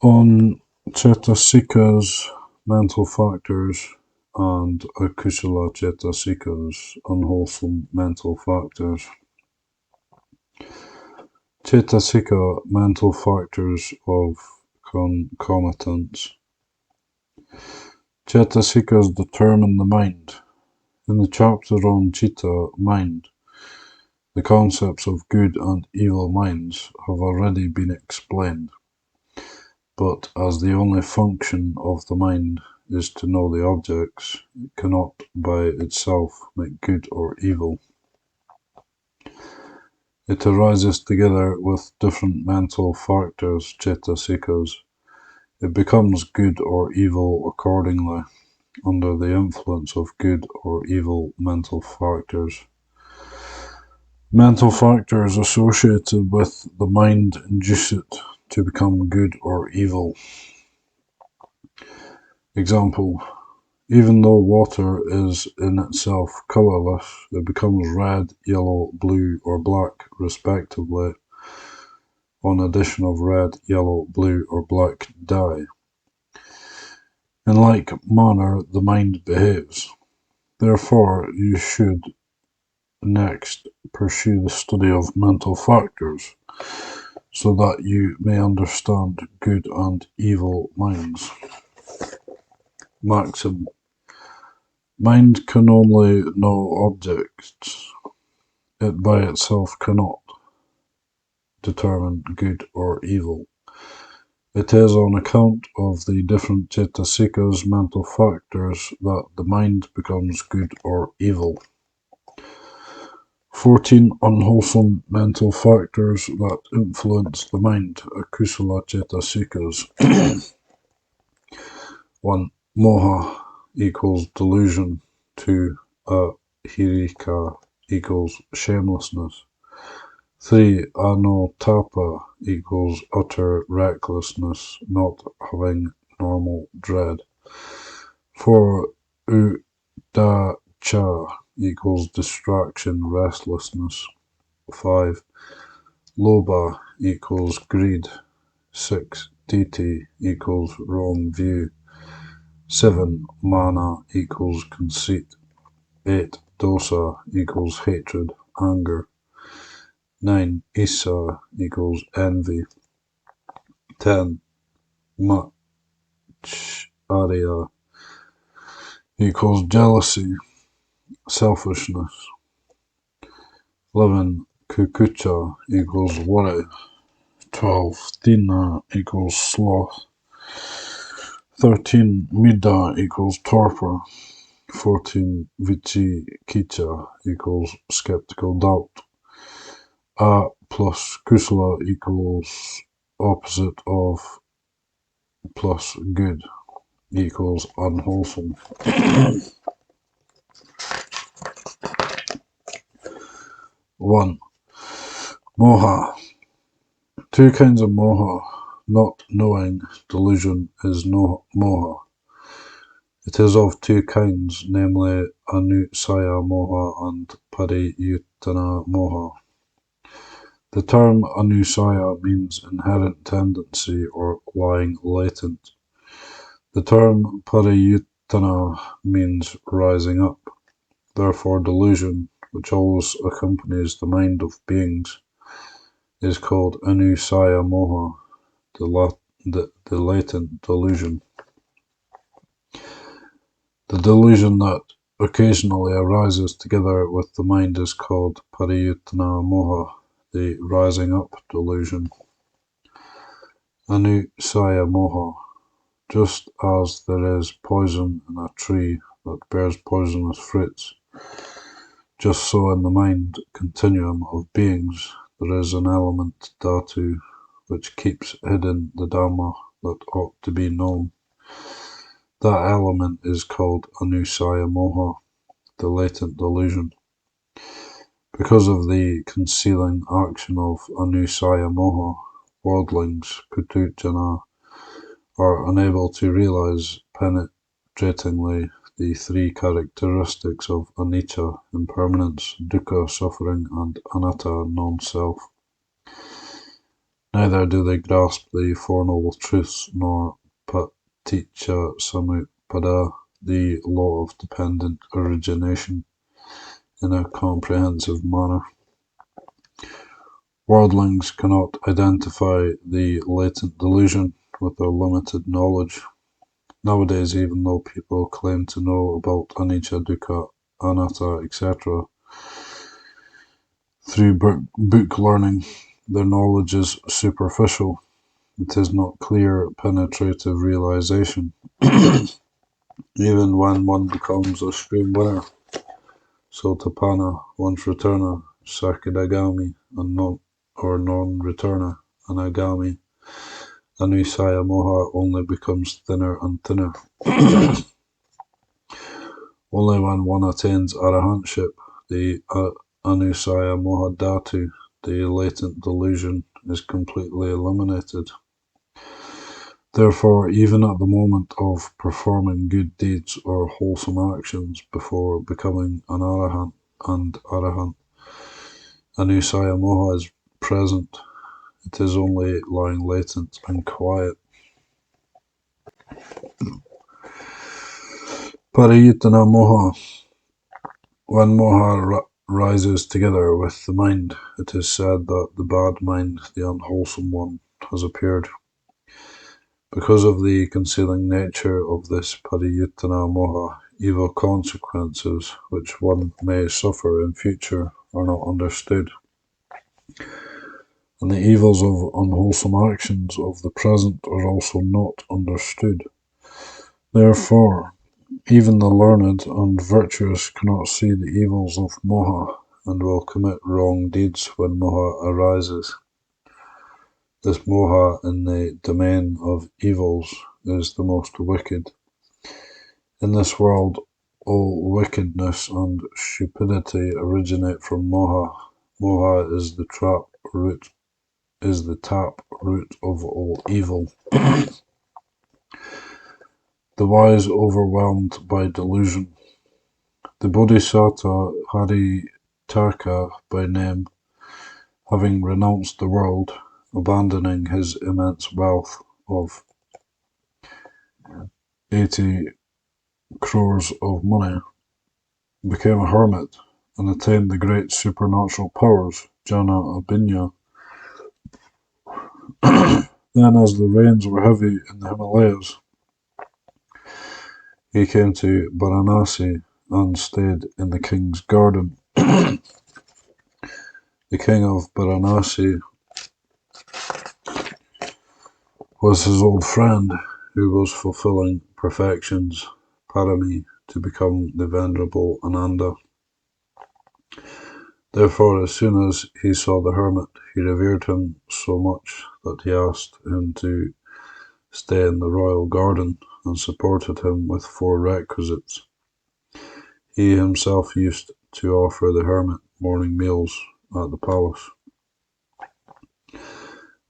On Chetasikas, mental factors, and Akusala Chetasikas, unwholesome mental factors. Chetasika, mental factors of concomitants. Chetasikas determine the mind. In the chapter on Chitta, mind, the concepts of good and evil minds have already been explained. But as the only function of the mind is to know the objects, it cannot by itself make good or evil. It arises together with different mental factors, chetasikas. It becomes good or evil accordingly, under the influence of good or evil mental factors. Mental factors associated with the mind induce it to become good or evil. Example: even though water is in itself colorless, it becomes red, yellow, blue, or black, respectively, on addition of red, yellow, blue, or black dye. In like manner, the mind behaves. Therefore, you should next pursue the study of mental factors, so that you may understand good and evil minds. Maxim: mind can only know objects. It by itself cannot determine good or evil. It is on account of the different chetasikas, mental factors, that the mind becomes good or evil. 14 unwholesome mental factors that influence the mind, akusala chetasikas. 1. Moha equals delusion. 2. Ahirika equals shamelessness. 3. Anotapa equals utter recklessness, not having normal dread. 4. Udacha equals distraction, restlessness. 5. Loba equals greed. 6. Diti equals wrong view. 7. Mana equals conceit. 8. Dosa equals hatred, anger. 9. Isa equals envy. 10. Macharya equals jealousy, selfishness. 11. Kukucha equals worry. 12. Dina equals sloth. 13. Mida equals torpor. 14. Vichikicha equals skeptical doubt. A plus kusala equals opposite of plus good equals unwholesome. 1. Moha. Two kinds of moha. Not knowing delusion is no moha. It is of two kinds, namely anusaya moha and pariyutana moha. The term anusaya means inherent tendency or lying latent. The term pariyutana means rising up. Therefore, delusion, which always accompanies the mind of beings, is called anusaya moha, the latent delusion. The delusion that occasionally arises together with the mind is called pariyutana moha, the rising up delusion. Anusaya moha. Just as there is poison in a tree that bears poisonous fruits, just so in the mind continuum of beings there is an element dhatu which keeps hidden the Dhamma that ought to be known. That element is called anusaya moha, the latent delusion. Because of the concealing action of anusaya moha, worldlings, putujana, are unable to realize penetratingly the three characteristics of anicca, impermanence, dukkha, suffering, and anatta, non-self. Neither do they grasp the Four Noble Truths, nor Paticca Samuppada, the law of dependent origination, in a comprehensive manner. Worldlings cannot identify the latent delusion with their limited knowledge. Nowadays, even though people claim to know about anicca, dukkha, anatta, etc., through book learning, their knowledge is superficial. It is not clear, penetrative realization. Even when one becomes a stream winner, Sotapanna, once returner, Sakadagami, and non-returner, Anagami, Anusaya Moha only becomes thinner and thinner. Only when one attains arahantship, the Anusaya Moha Dhatu, the latent delusion, is completely eliminated. Therefore, even at the moment of performing good deeds or wholesome actions before becoming an arahant and arahant, Anusaya Moha is present. It is only lying latent and quiet. Parayutana Moha. When Moha rises together with the mind, it is said that the bad mind, the unwholesome one, has appeared. Because of the concealing nature of this Parayutana Moha, evil consequences which one may suffer in future are not understood, and the evils of unwholesome actions of the present are also not understood. Therefore, even the learned and virtuous cannot see the evils of Moha, and will commit wrong deeds when Moha arises. This Moha in the domain of evils is the most wicked. In this world, all wickedness and stupidity originate from Moha. Moha is the tap root of all evil. The wise overwhelmed by delusion. The Bodhisattva Haritaka by name, having renounced the world, abandoning his immense wealth of 80 crores of money, became a hermit and attained the great supernatural powers, jhana abhinya. Then, as the rains were heavy in the Himalayas, he came to Varanasi and stayed in the king's garden. The king of Varanasi was his old friend, who was fulfilling perfections, parami, to become the venerable Ananda. Therefore, as soon as he saw the hermit, he revered him so much that he asked him to stay in the royal garden and supported him with 4 requisites. He himself used to offer the hermit morning meals at the palace.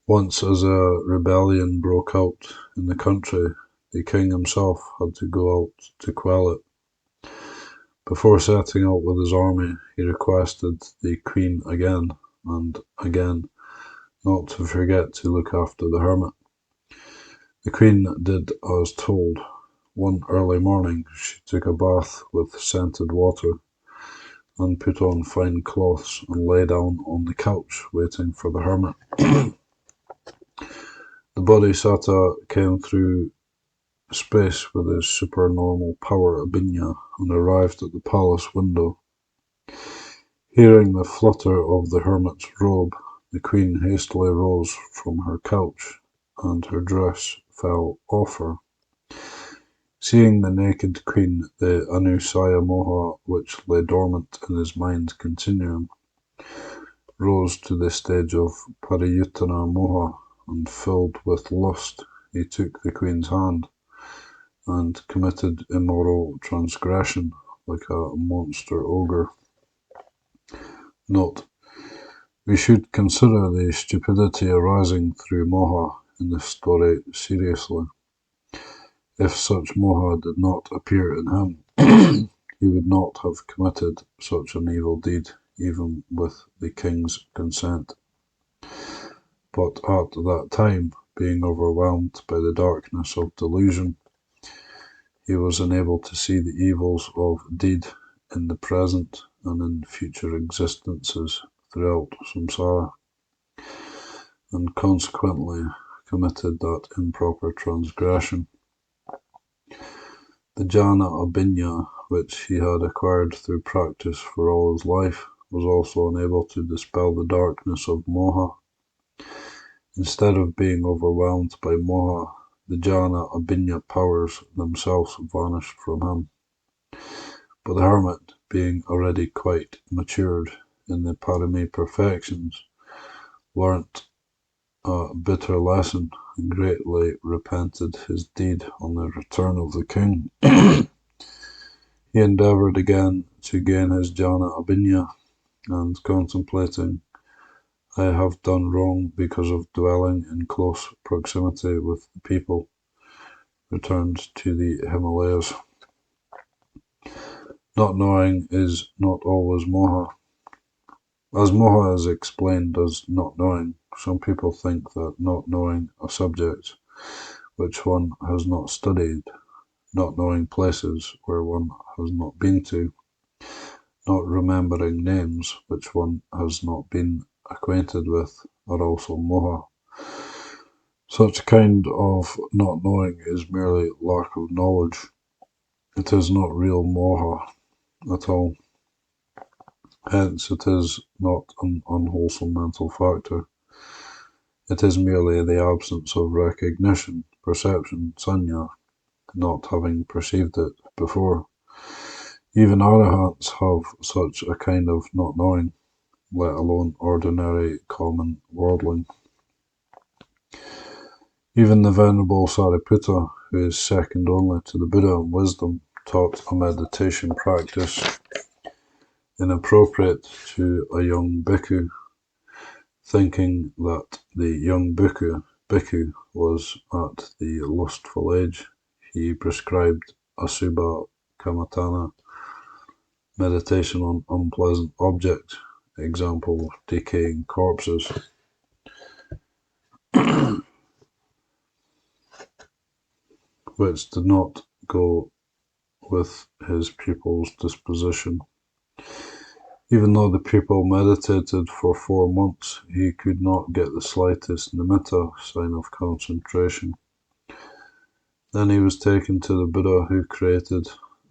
Once, as a rebellion broke out in the country, the king himself had to go out to quell it. Before setting out with his army, he requested the queen again and again not to forget to look after the hermit. The queen did as told. One early morning, she took a bath with scented water and put on fine cloths and lay down on the couch waiting for the hermit. The Bodhisattva came through space with his supernormal power abhinya and arrived at the palace window. Hearing the flutter of the hermit's robe, the queen hastily rose from her couch, and her dress fell off her. Seeing the naked queen, the Anusaya Moha, which lay dormant in his mind continuum, rose to the stage of Parayutana Moha, and filled with lust, he took the queen's hand and committed immoral transgression like a monster ogre. Note: we should consider the stupidity arising through Moha in this story seriously. If such Moha did not appear in him, he would not have committed such an evil deed, even with the king's consent. but at that time, being overwhelmed by the darkness of delusion, he was unable to see the evils of deed in the present and in future existences throughout samsara, and consequently committed that improper transgression. The jhana abhinya, which he had acquired through practice for all his life, was also unable to dispel the darkness of moha. Instead of being overwhelmed by moha, the jhana abhinya powers themselves vanished from him. But the hermit, being already quite matured in the parami perfections, learnt a bitter lesson and greatly repented his deed on the return of the king. He endeavoured again to gain his jhana abhinya, and contemplating, I have done wrong because of dwelling in close proximity with the people, returned to the Himalayas. Not knowing is not always moha. As moha is explained as not knowing, some people think that not knowing a subject which one has not studied, not knowing places where one has not been to, not remembering names which one has not been acquainted with, are also moha. Such kind of not knowing is merely lack of knowledge. It is not real moha at all. Hence, it is not an unwholesome mental factor. It is merely the absence of recognition, perception, sanya, not having perceived it before. Even arahants have such a kind of not knowing, let alone ordinary common worldling. Even the Venerable Sariputta, who is second only to the Buddha in wisdom, taught a meditation practice inappropriate to a young bhikkhu. Thinking that the young bhikkhu was at the lustful age, he prescribed asubha kamatana, meditation on unpleasant objects, example, decaying corpses, which did not go with his pupil's disposition. Even though the pupil meditated for 4 months, he could not get the slightest nimitta sign of concentration. Then he was taken to the Buddha, who created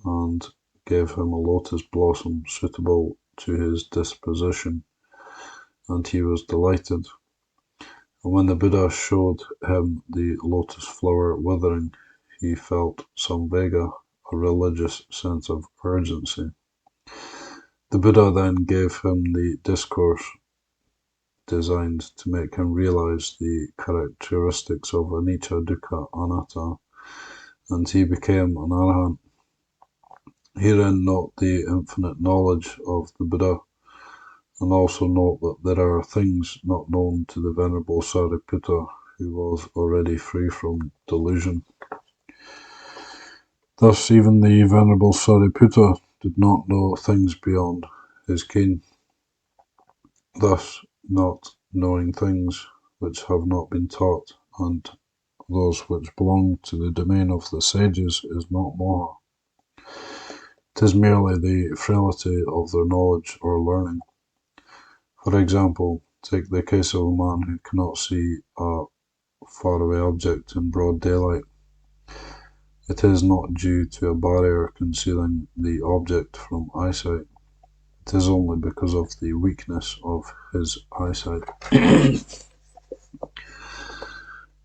and gave him a lotus blossom suitable to his disposition, and he was delighted. And when the Buddha showed him the lotus flower withering, he felt samvega, a religious sense of urgency. The Buddha then gave him the discourse designed to make him realize the characteristics of anicca, dukkha, anatta, and he became an arahant. Herein note the infinite knowledge of the Buddha, and also note that there are things not known to the Venerable Sariputta, who was already free from delusion. Thus even the Venerable Sariputta did not know things beyond his ken. Thus, not knowing things which have not been taught, and those which belong to the domain of the sages, is not moha. It is merely the frailty of their knowledge or learning. For example, take the case of a man who cannot see a faraway object in broad daylight. It is not due to a barrier concealing the object from eyesight. It is only because of the weakness of his eyesight.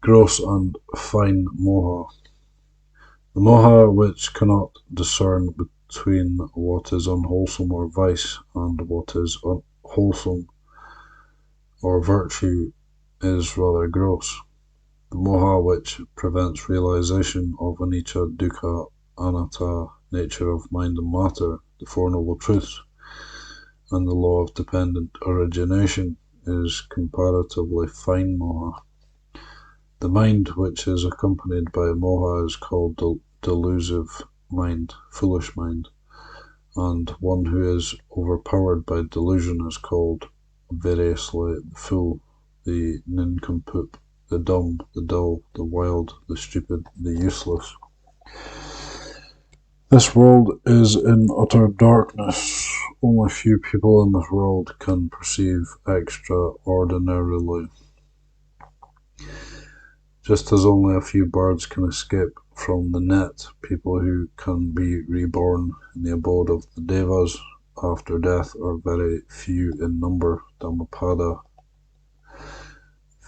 Gross and fine moha. The moha which cannot discern between what is unwholesome or vice and what is wholesome or virtue is rather gross. The moha which prevents realization of anicca, dukkha, anatta, nature of mind and matter, the Four Noble Truths, and the law of dependent origination, is comparatively fine moha. The mind which is accompanied by moha is called delusive mind, foolish mind, and one who is overpowered by delusion is called variously the fool, the nincompoop, the dumb, the dull, the wild, the stupid, the useless. This world is in utter darkness. Only few people in this world can perceive extraordinarily. Just as only a few birds can escape from the net, people who can be reborn in the abode of the Devas after death are very few in number. Dhammapada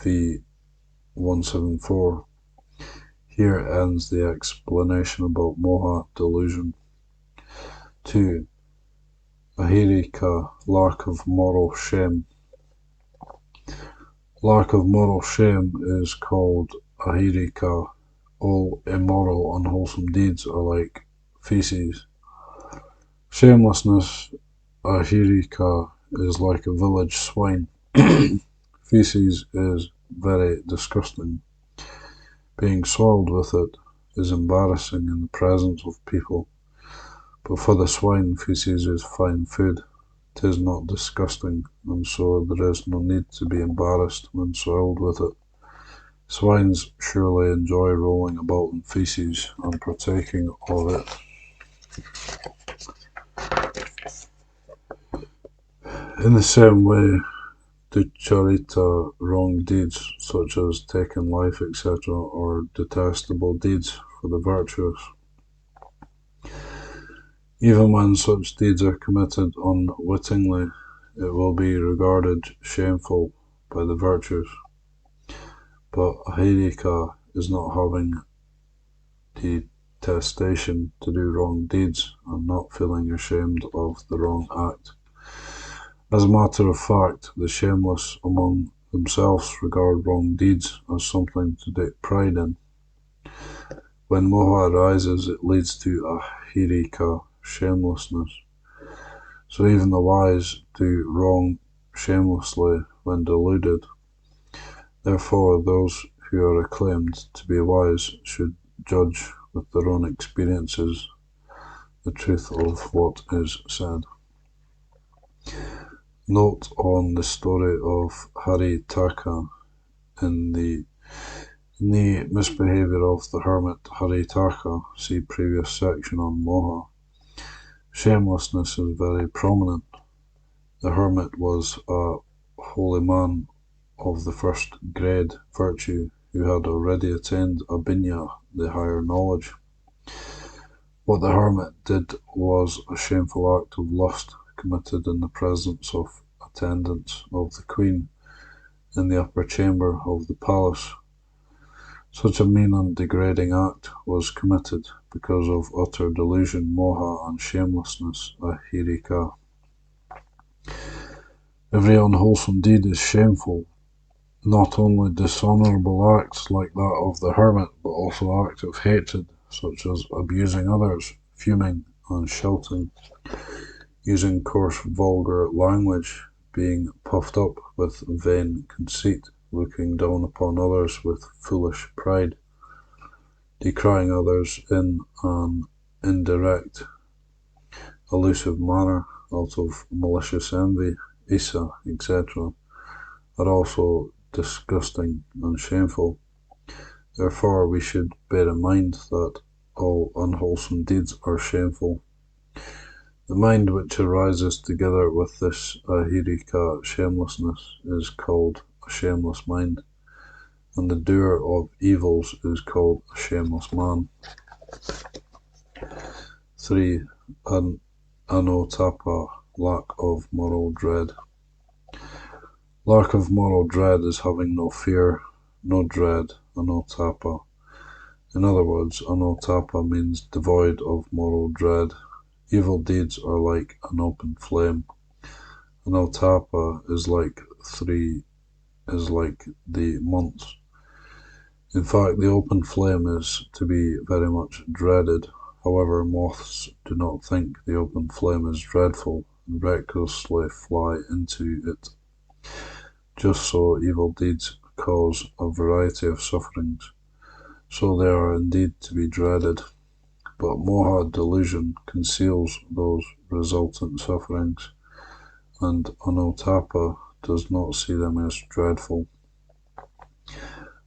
v. 174. Here ends the explanation about moha, delusion. 2. Ahirika, lack of moral shame. Lack of moral shame is called ahirika. All immoral, unwholesome deeds are like feces. Shamelessness, ahirika, is like a village swine. Feces is very disgusting. Being soiled with it is embarrassing in the presence of people, but for the swine, feces is fine food. It is not disgusting, and so there is no need to be embarrassed when soiled with it. Swines surely enjoy rolling about in feces and partaking of it. In the same way, ducharita, wrong deeds such as taking life, etc., are detestable deeds for the virtuous. Even when such deeds are committed unwittingly, it will be regarded shameful by the virtuous. But ahirika is not having detestation to do wrong deeds and not feeling ashamed of the wrong act. As a matter of fact, the shameless among themselves regard wrong deeds as something to take pride in. When moha arises, it leads to ahirika, shamelessness. So even the wise do wrong shamelessly when deluded. Therefore, those who are acclaimed to be wise should judge with their own experiences the truth of what is said. Note on the story of Haritaka. In the misbehavior of the hermit Haritaka, see previous section on moha, shamelessness is very prominent. The hermit was a holy man of the first grade virtue who had already attained abhinya, the higher knowledge. What the hermit did was a shameful act of lust committed in the presence of attendants of the queen in the upper chamber of the palace. Such a mean and degrading act was committed because of utter delusion, moha, and shamelessness, ahirika. Every unwholesome deed is shameful, not only dishonourable acts like that of the hermit, but also acts of hatred, such as abusing others, fuming and shouting, using coarse vulgar language, being puffed up with vain conceit, looking down upon others with foolish pride, decrying others in an indirect, allusive manner out of malicious envy, isa, etc., are also disgusting and shameful. Therefore, we should bear in mind that all unwholesome deeds are shameful. The mind which arises together with this ahirika, shamelessness, is called a shameless mind, and the doer of evils is called a shameless man. 3. Anotapa, lack of moral dread. Lack of moral dread is having no fear, no dread, anotapa. In other words, anotapa means devoid of moral dread. Evil deeds are like an open flame. Anotapa is like the months. In fact, the open flame is to be very much dreaded. However, moths do not think the open flame is dreadful and recklessly fly into it. Just so evil deeds cause a variety of sufferings, so they are indeed to be dreaded. But moha, delusion, conceals those resultant sufferings, and anotapa does not see them as dreadful.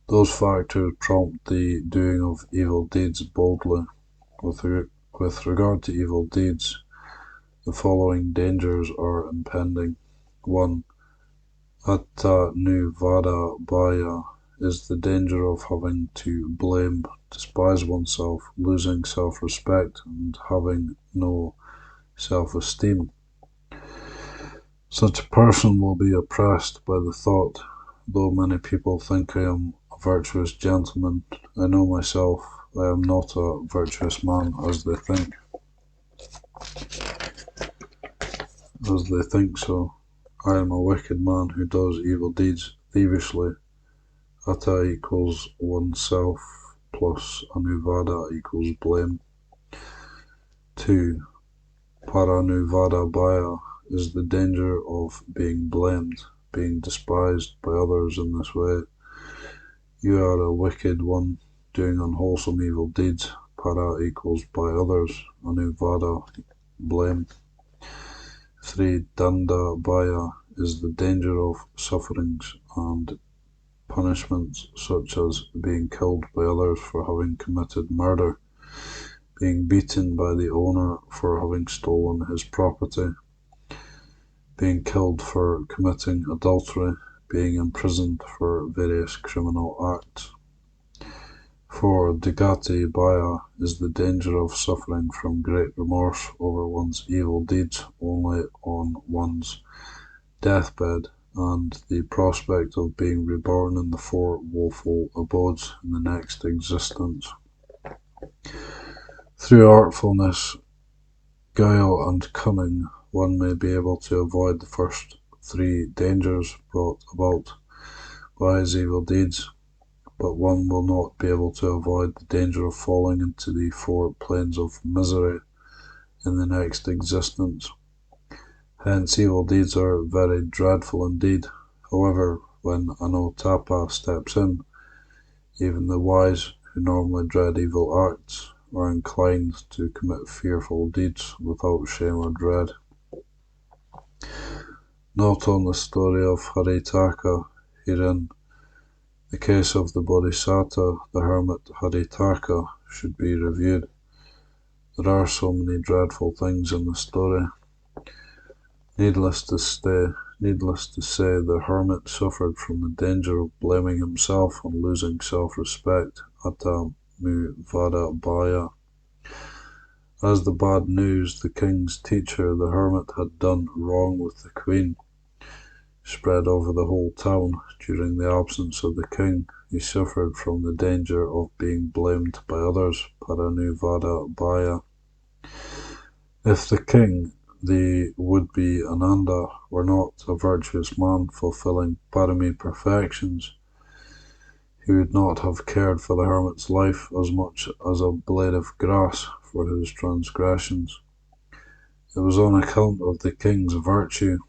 Those factors prompt the doing of evil deeds boldly. With regard to evil deeds, the following dangers are impending. 1. Atta nu vada bhaya is the danger of having to blame, despise oneself, losing self-respect, and having no self-esteem. Such a person will be oppressed by the thought, though many people think I am a virtuous gentleman, I know myself, I am not a virtuous man as they think. So. I am a wicked man who does evil deeds thievishly. Atta equals oneself plus anuvada equals blame. 2. Paranuvada bhaya is the danger of being blamed, being despised by others in this way. You are a wicked one, doing unwholesome evil deeds. Para equals by others, anuvada, blame. 3. Danda bhaya is the danger of sufferings and punishments such as being killed by others for having committed murder, being beaten by the owner for having stolen his property, being killed for committing adultery, being imprisoned for various criminal acts. 4. Digati bhaya is the danger of suffering from great remorse over one's evil deeds only on one's deathbed, and the prospect of being reborn in the 4 woeful abodes in the next existence. Through artfulness, guile, and cunning, one may be able to avoid the first 3 dangers brought about by his evil deeds, but one will not be able to avoid the danger of falling into the 4 planes of misery in the next existence. Hence, evil deeds are very dreadful indeed. However, when anotapa steps in, even the wise, who normally dread evil acts, are inclined to commit fearful deeds without shame or dread. Note on the story of Haritaka. Herein, the case of the Bodhisattva, the hermit Haritaka, should be reviewed. There are so many dreadful things in the story. Needless to say, the hermit suffered from the danger of blaming himself and losing self-respect, atta mu vada bhaya. As the bad news the king's teacher, the hermit, had done wrong with the queen spread over the whole town during the absence of the king, he suffered from the danger of being blamed by others, paranuvada bhaya. If the king, the would-be Ananda, were not a virtuous man fulfilling parami perfections, he would not have cared for the hermit's life as much as a blade of grass for his transgressions. It was on account of the king's virtue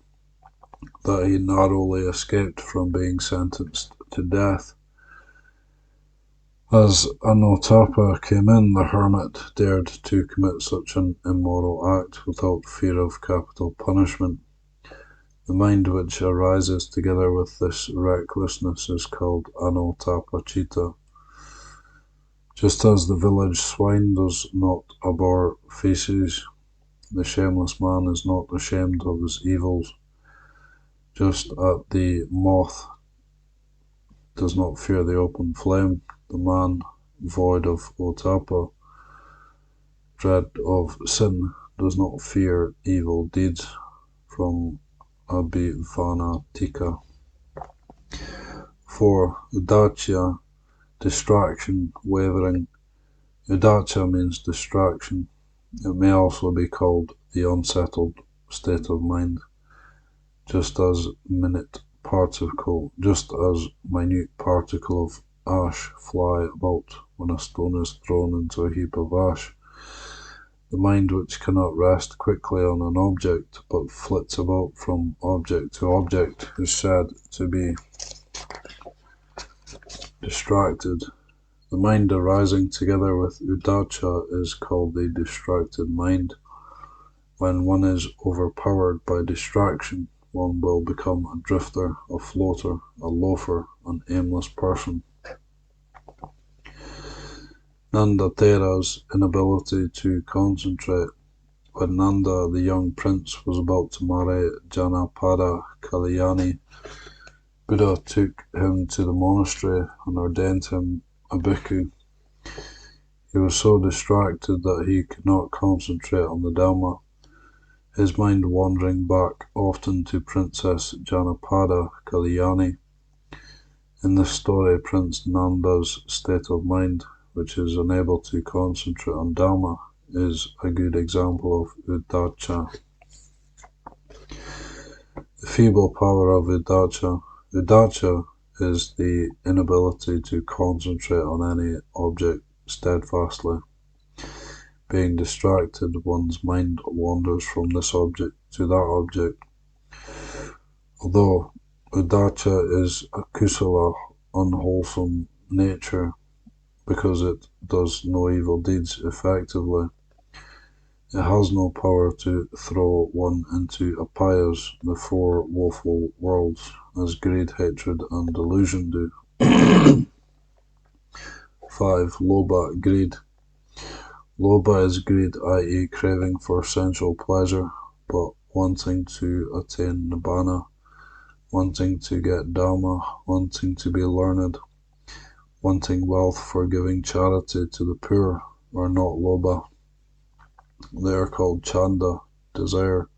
that he narrowly escaped from being sentenced to death. As Anotapa came in, the hermit dared to commit such an immoral act without fear of capital punishment. The mind which arises together with this recklessness is called Anotapachita. Just as the village swine does not abhor feces, the shameless man is not ashamed of his evils. Just as the moth does not fear the open flame, the man void of otapa, dread of sin, does not fear evil deeds. From Abhidhamma. 4. Udacya, distraction, wavering. Udacya means distraction. It may also be called the unsettled state of mind, just as minute particle of ash fly about when a stone is thrown into a heap of ash. The mind which cannot rest quickly on an object, but flits about from object to object, is said to be distracted. The mind arising together with Udacha is called the distracted mind. When one is overpowered by distraction, one will become a drifter, a floater, a loafer, an aimless person. Nandatera's inability to concentrate. When Nanda, the young prince, was about to marry Janapada Kalyani, Buddha took him to the monastery and ordained him a bhikkhu. He was so distracted that he could not concentrate on the Dhamma, his mind wandering back often to Princess Janapada Kalyani. In this story, Prince Nanda's state of mind, which is unable to concentrate on Dhamma, is a good example of Udacha. The feeble power of Udacha. Udacha is the inability to concentrate on any object steadfastly. Being distracted, one's mind wanders from this object to that object. Although Udacha is a kusala, unwholesome nature, because it does no evil deeds effectively, it has no power to throw one into apayas, the four woeful worlds, as greed, hatred, and delusion do. 5. Lobha, greed. Lobha is greed, i.e. craving for sensual pleasure, but wanting to attain nibbana, wanting to get dhamma, wanting to be learned, wanting wealth for giving charity to the poor, are not lobha. They are called chanda, desire,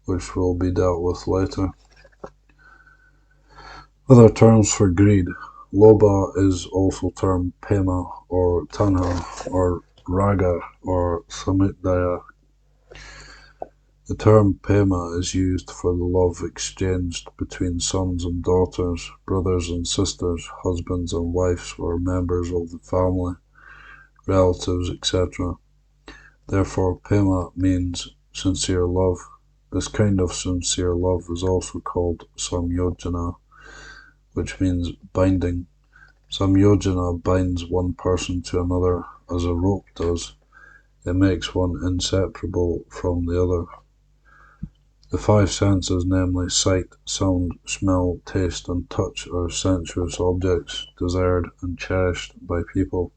which will be dealt with later. Other terms for greed. Lobha is also termed pema or tanha or raga or samudaya. The term pema is used for the love exchanged between sons and daughters, brothers and sisters, husbands and wives, or members of the family, relatives, etc. Therefore, pema means sincere love. This kind of sincere love is also called samyojana, which means binding. Samyojana binds one person to another as a rope does. It makes one inseparable from the other. The five senses, namely sight, sound, smell, taste, and touch, are sensuous objects, desired and cherished by people.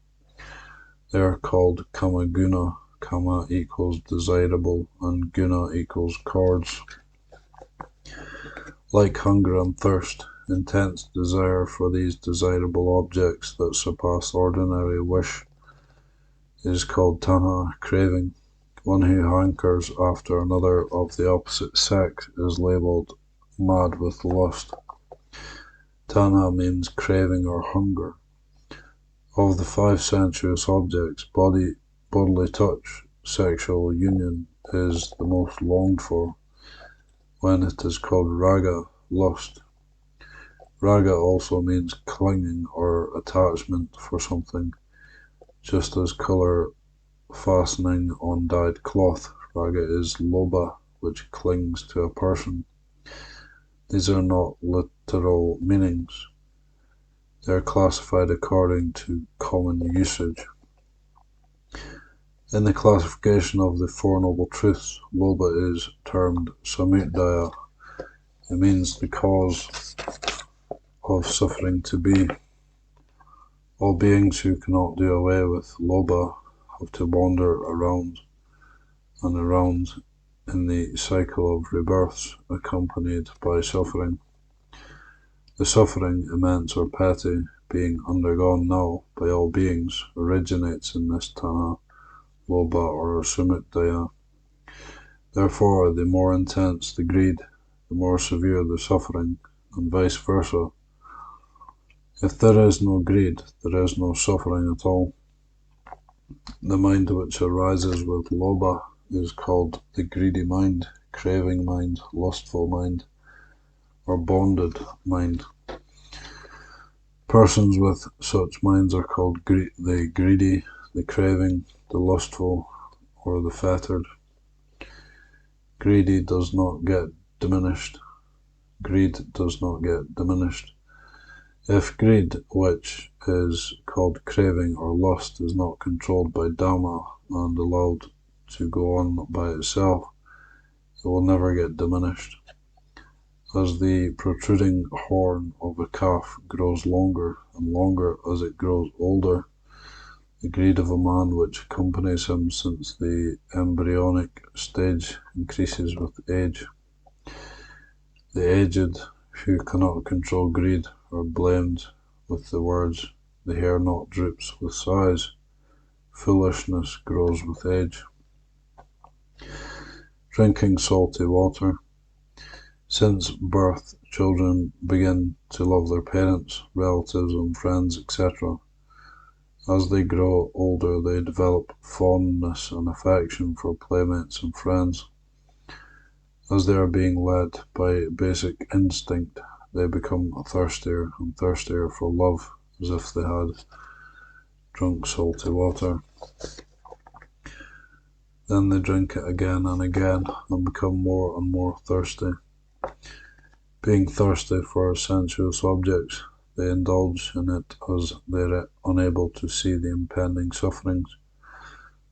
They are called kamaguna. Kama equals desirable, and guna equals chords. Like hunger and thirst, intense desire for these desirable objects that surpass ordinary wish is called tanha, craving. One who hankers after another of the opposite sex is labelled mad with lust. Tanha means craving or hunger. Of the five sensuous objects, bodily touch, sexual union, is the most longed for, when it is called raga, lust. Raga also means clinging or attachment for something, just as colour fastening on dyed cloth. Raga is lobha, which clings to a person. These are not literal meanings. They are classified according to common usage. In the classification of the Four Noble Truths, lobha is termed samudaya. It means the cause of suffering to be. All beings who cannot do away with lobha have to wander around and around in the cycle of rebirths, accompanied by suffering. The suffering, immense or petty, being undergone now by all beings, originates in this tanha, lobha or samudaya. Therefore, the more intense the greed, the more severe the suffering, and vice versa. If there is no greed, there is no suffering at all. The mind which arises with lobha is called the greedy mind, craving mind, lustful mind, or bonded mind. Persons with such minds are called the greedy, the craving, the lustful, or the fettered. Greed does not get diminished. If greed, which is called craving or lust, is not controlled by Dhamma and allowed to go on by itself, it will never get diminished. As the protruding horn of a calf grows longer and longer as it grows older, the greed of a man which accompanies him since the embryonic stage increases with age. The aged, who cannot control greed, are blamed with the words, "The hair not droops with sighs." Foolishness grows with age. Drinking salty water. Since birth, children begin to love their parents, relatives and friends, etc. As they grow older, they develop fondness and affection for playmates and friends. As they are being led by basic instinct, they become thirstier and thirstier for love, as if they had drunk salty water. Then they drink it again and again and become more and more thirsty. Being thirsty for sensuous objects, they indulge in it as they are unable to see the impending sufferings.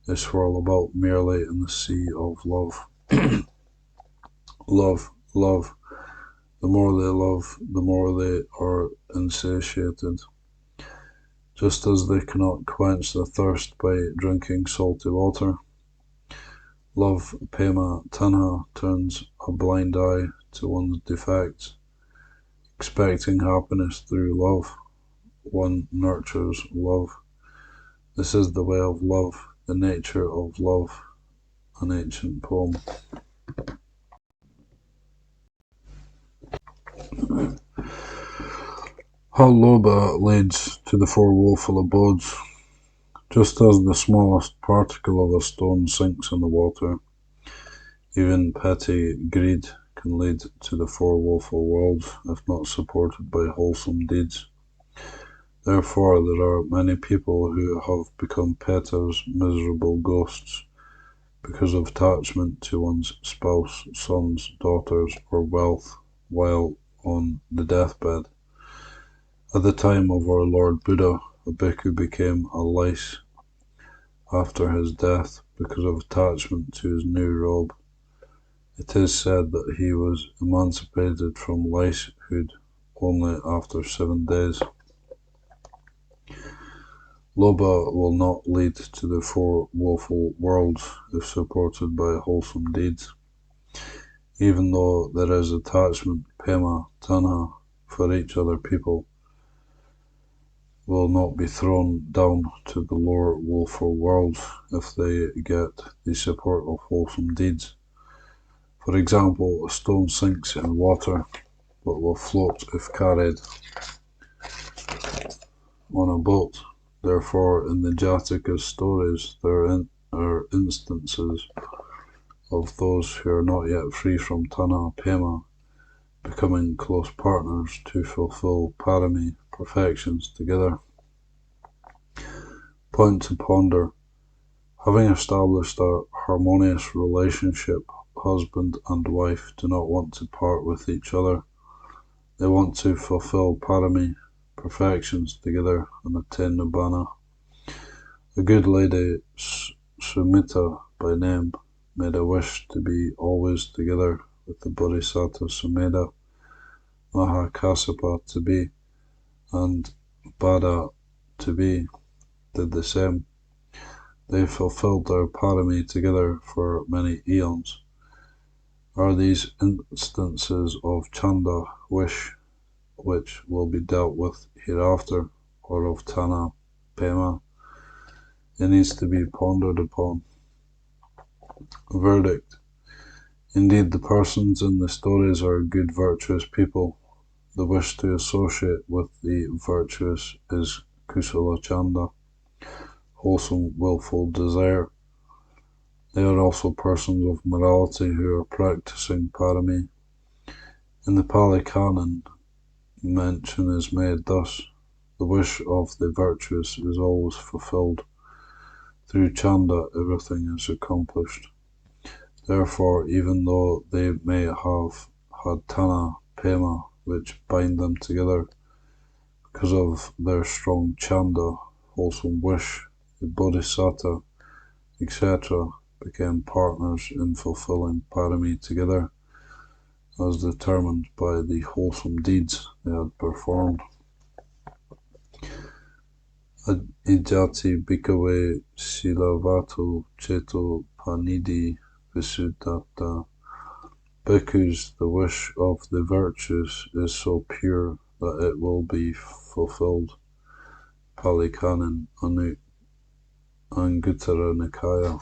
They swirl about merely in the sea of love. Love, love. The more they love, the more they are insatiated. Just as they cannot quench their thirst by drinking salty water, love, prema, tanha, turns a blind eye to one's defects. Expecting happiness through love, one nurtures love. This is the way of love, the nature of love. An ancient poem. How Lobha leads to the four woeful abodes. Just as the smallest particle of a stone sinks in the water, even petty greed can lead to the four woeful worlds if not supported by wholesome deeds. Therefore, there are many people who have become pet as miserable ghosts because of attachment to one's spouse, sons, daughters, or wealth while on the deathbed. At the time of our Lord Buddha, a bhikkhu became a lice after his death because of attachment to his new robe. It is said that he was emancipated from licehood only after 7 days. Lobha will not lead to the four woeful worlds if supported by wholesome deeds. Even though there is attachment, prema, tanha, for each other, people will not be thrown down to the lower woeful worlds if they get the support of wholesome deeds. For example, a stone sinks in water but will float if carried on a boat. Therefore, in the Jataka stories, there are instances of those who are not yet free from tanha, prema, becoming close partners to fulfill parami, perfections, together. Point to ponder. Having established a harmonious relationship, husband and wife do not want to part with each other. They want to fulfill parami, perfections, together and attain nibbana. A good lady, Sumita by name, made a wish to be always together with the Bodhisattva Sumedha, Mahakassapa to be, and Bada to be, did the same. They fulfilled their parami together for many eons. Are these instances of chanda, wish, which will be dealt with hereafter, or of tanha, prema? It needs to be pondered upon. Verdict. Indeed, the persons in the stories are good, virtuous people. The wish to associate with the virtuous is kusala chanda, wholesome, willful desire. They are also persons of morality who are practicing parami. In the Pali Canon, mention is made thus: the wish of the virtuous is always fulfilled. Through chanda, everything is accomplished. Therefore, even though they may have had tanha, prema, which bind them together, because of their strong chanda, wholesome wish, the bodhisattva, etc., became partners in fulfilling parami together. as determined by the wholesome deeds they had performed. Ijati bhikkhave silavato cheto panidi visuddhata. Bhikkhus, the wish of the virtues is so pure that it will be fulfilled. Pali Canon, Anguttara Nikaya.